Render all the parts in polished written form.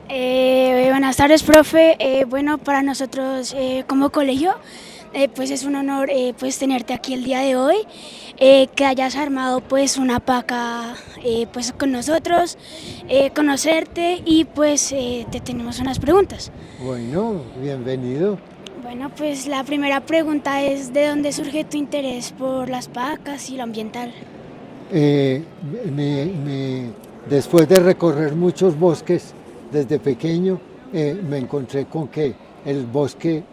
Buenas tardes, profe. Bueno, para nosotros como colegio, pues es un honor pues tenerte aquí el día de hoy, que hayas armado pues una paca pues con nosotros, conocerte y pues te tenemos unas preguntas. Bueno, bienvenido. Bueno, pues la primera pregunta es ¿de dónde surge tu interés por las pacas y lo ambiental? Eh, Después de recorrer muchos bosques desde pequeño, me encontré con que el bosque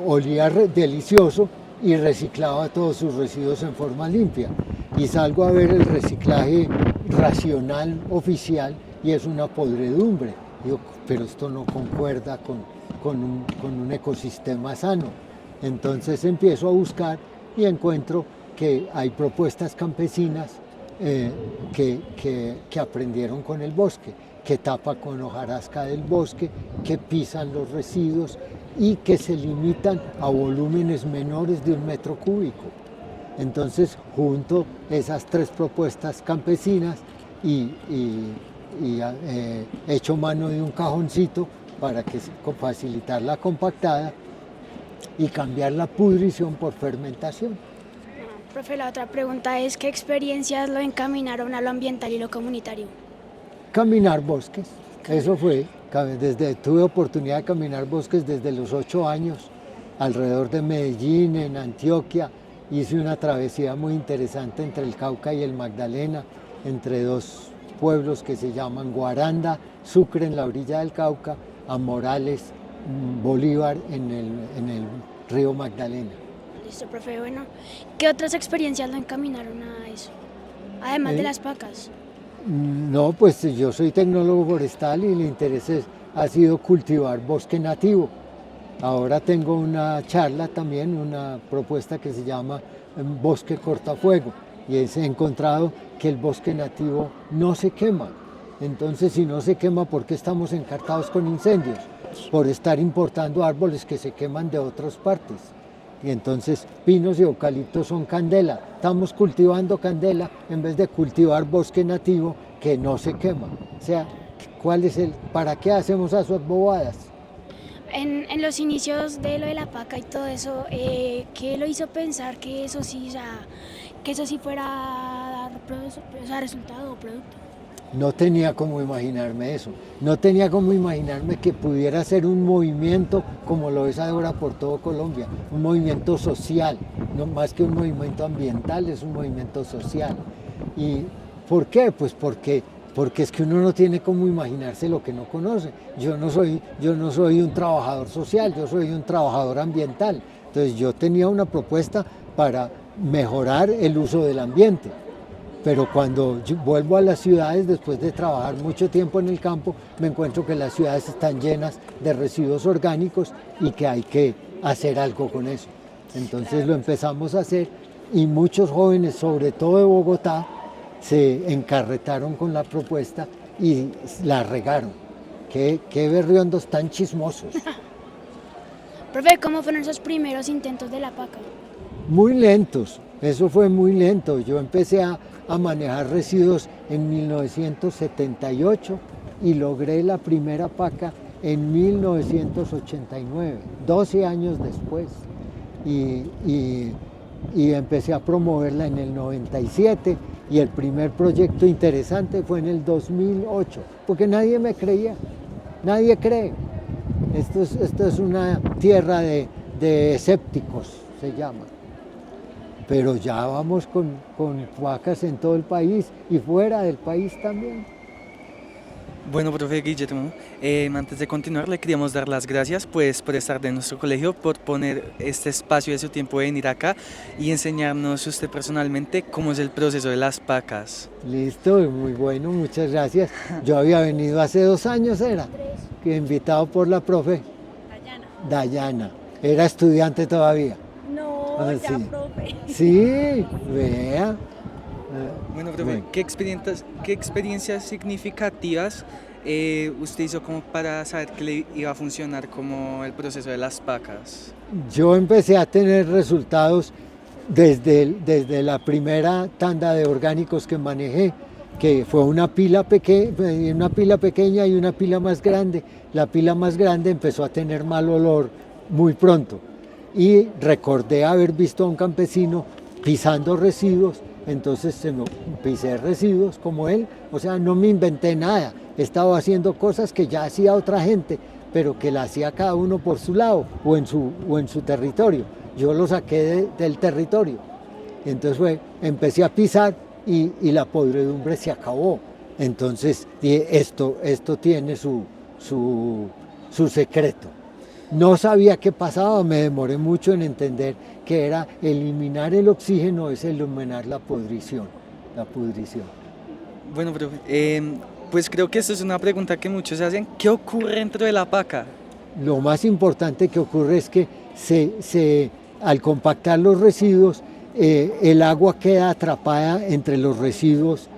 olía delicioso y reciclaba todos sus residuos en forma limpia. Y salgo a ver el reciclaje racional oficial y es una podredumbre. Digo, pero esto no concuerda con un ecosistema sano. Entonces empiezo a buscar y encuentro que hay propuestas campesinas que aprendieron con el bosque, que tapa con hojarasca del bosque, que pisan los residuos y que se limitan a volúmenes menores de 1 metro cúbico. Entonces junto esas tres propuestas campesinas y hecho mano de un cajoncito para facilitar la compactada y cambiar la pudrición por fermentación. Profe, la otra pregunta es ¿qué experiencias lo encaminaron a lo ambiental y lo comunitario? Caminar bosques, eso fue, tuve oportunidad de caminar bosques desde los 8 años, alrededor de Medellín, en Antioquia, hice una travesía muy interesante entre el Cauca y el Magdalena, entre dos pueblos que se llaman Guaranda, Sucre en la orilla del Cauca, a Morales, Bolívar en el río Magdalena. Listo, profe. Bueno, ¿qué otras experiencias lo encaminaron a eso? Además de Eh, las pacas. No, pues yo soy tecnólogo forestal y el interés ha sido cultivar bosque nativo. Ahora tengo una charla también, una propuesta que se llama Bosque Cortafuego y he encontrado que el bosque nativo no se quema. Entonces, si no se quema, ¿por qué estamos encartados con incendios? Por estar importando árboles que se queman de otras partes. Y entonces pinos y eucaliptos son candela. Estamos cultivando candela en vez de cultivar bosque nativo que no se quema. O sea, ¿para qué hacemos esas bobadas? En los inicios de lo de la paca y todo eso, ¿qué lo hizo pensar que eso sí, o sea, que eso sí fuera a dar resultado o producto? No tenía cómo imaginarme eso. No tenía cómo imaginarme que pudiera ser un movimiento como lo es ahora por todo Colombia, un movimiento social, no más que un movimiento ambiental, es un movimiento social. ¿Y por qué? Pues porque es que uno no tiene cómo imaginarse lo que no conoce. Yo no soy un trabajador social, yo soy un trabajador ambiental. Entonces yo tenía una propuesta para mejorar el uso del ambiente. Pero cuando yo vuelvo a las ciudades, después de trabajar mucho tiempo en el campo, me encuentro que las ciudades están llenas de residuos orgánicos y que hay que hacer algo con eso. Entonces lo empezamos a hacer y muchos jóvenes, sobre todo de Bogotá, se encarretaron con la propuesta y la regaron. Qué berriondos tan chismosos. Profe, ¿cómo fueron esos primeros intentos de la paca? Muy lentos, eso fue muy lento. Yo empecé a manejar residuos en 1978 y logré la primera paca en 1989, 12 años después. Y empecé a promoverla en el 97 y el primer proyecto interesante fue en el 2008, porque nadie me creía, nadie cree. Esto es una tierra de escépticos, se llama. Pero ya vamos con pacas en todo el país y fuera del país también. Bueno, profe Guillermo, antes de continuar le queríamos dar las gracias pues por estar de nuestro colegio, por poner este espacio de su tiempo de venir acá y enseñarnos usted personalmente cómo es el proceso de las pacas. Listo, muy bueno, muchas gracias. Yo había venido hace 2 años, que invitado por la profe Dayana. Era estudiante todavía. No, Ah, ya, sí. profe. Sí, vea. Bueno, profe, Bueno. qué experiencias significativas usted hizo como para saber que le iba a funcionar como el proceso de las pacas? Yo empecé a tener resultados desde la primera tanda de orgánicos que manejé. que fue una pila pequeña y una pila más grande. La pila más grande empezó a tener mal olor muy pronto y recordé haber visto a un campesino pisando residuos, entonces pisé residuos como él, o sea, no me inventé nada, estaba haciendo cosas que ya hacía otra gente, pero que la hacía cada uno por su lado o en su territorio. Yo lo saqué del territorio. Entonces empecé a pisar y la podredumbre se acabó. Entonces esto tiene su secreto. No sabía qué pasaba, me demoré mucho en entender que era eliminar el oxígeno, es eliminar la pudrición. Bueno, profe, pues creo que esta es una pregunta que muchos se hacen. ¿Qué ocurre dentro de la paca? Lo más importante que ocurre es que al compactar los residuos, el agua queda atrapada entre los residuos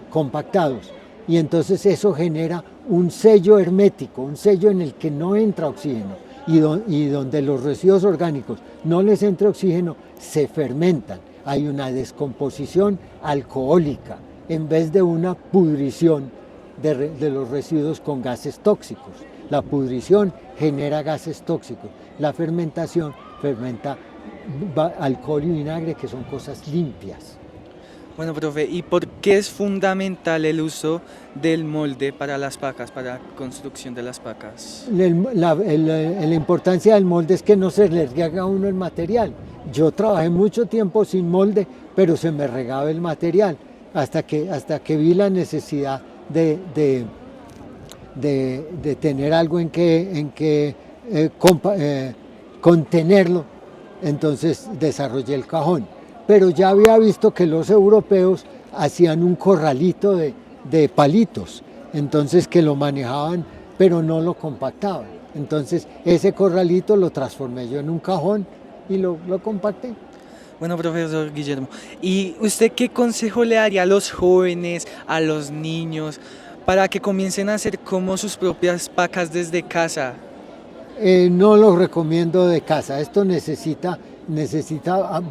compactados y entonces eso genera un sello hermético, un sello en el que no entra oxígeno y donde los residuos orgánicos no les entra oxígeno, se fermentan. Hay una descomposición alcohólica en vez de una pudrición de los residuos con gases tóxicos. La pudrición genera gases tóxicos, la fermentación fermenta alcohol y vinagre, que son cosas limpias. Bueno, profe, ¿y por qué es fundamental el uso del molde para las pacas, para la construcción de las pacas? La importancia del molde es que no se le rega a uno el material. Yo trabajé mucho tiempo sin molde, pero se me regaba el material, hasta que vi la necesidad de tener algo en que contenerlo, entonces desarrollé el cajón. Pero ya había visto que los europeos hacían un corralito de palitos, entonces que lo manejaban, pero no lo compactaban. Entonces ese corralito lo transformé yo en un cajón y lo compacté. Bueno, profesor Guillermo, ¿y usted qué consejo le daría a los jóvenes, a los niños, para que comiencen a hacer como sus propias pacas desde casa? No lo recomiendo de casa, esto necesita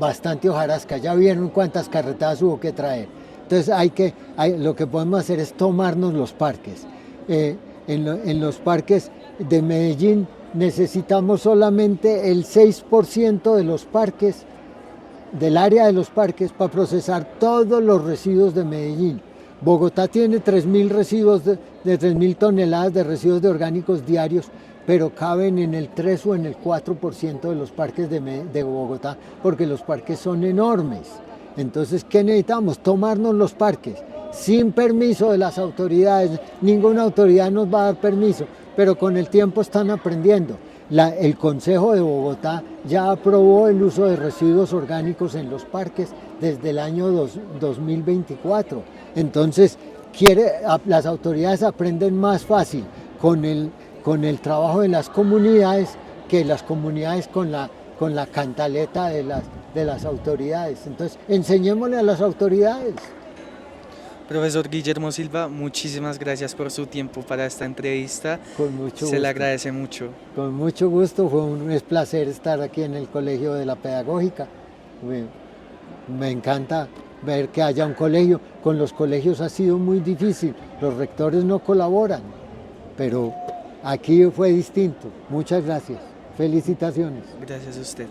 bastante hojarasca, ya vieron cuántas carretadas hubo que traer. Entonces lo que podemos hacer es tomarnos los parques. En los parques de Medellín necesitamos solamente el 6% de los parques, del área de los parques, para procesar todos los residuos de Medellín. Bogotá tiene 3.000 residuos de 3.000 toneladas de residuos de orgánicos diarios, pero caben en el 3 o en el 4% de los parques de Bogotá, porque los parques son enormes. Entonces, ¿qué necesitamos? Tomarnos los parques, sin permiso de las autoridades. Ninguna autoridad nos va a dar permiso, pero con el tiempo están aprendiendo. El Consejo de Bogotá ya aprobó el uso de residuos orgánicos en los parques desde el año 2024. Entonces, las autoridades aprenden más fácil con el trabajo de las comunidades que las comunidades con la cantaleta de las autoridades. Entonces, enseñémosle a las autoridades. Profesor Guillermo Silva, muchísimas gracias por su tiempo para esta entrevista. Con mucho gusto. Se le agradece mucho. Con mucho gusto, fue un placer estar aquí en el Colegio de la Pedagógica. Me encanta ver que haya un colegio. Con los colegios ha sido muy difícil, los rectores no colaboran, pero aquí fue distinto. Muchas gracias. Felicitaciones. Gracias a usted.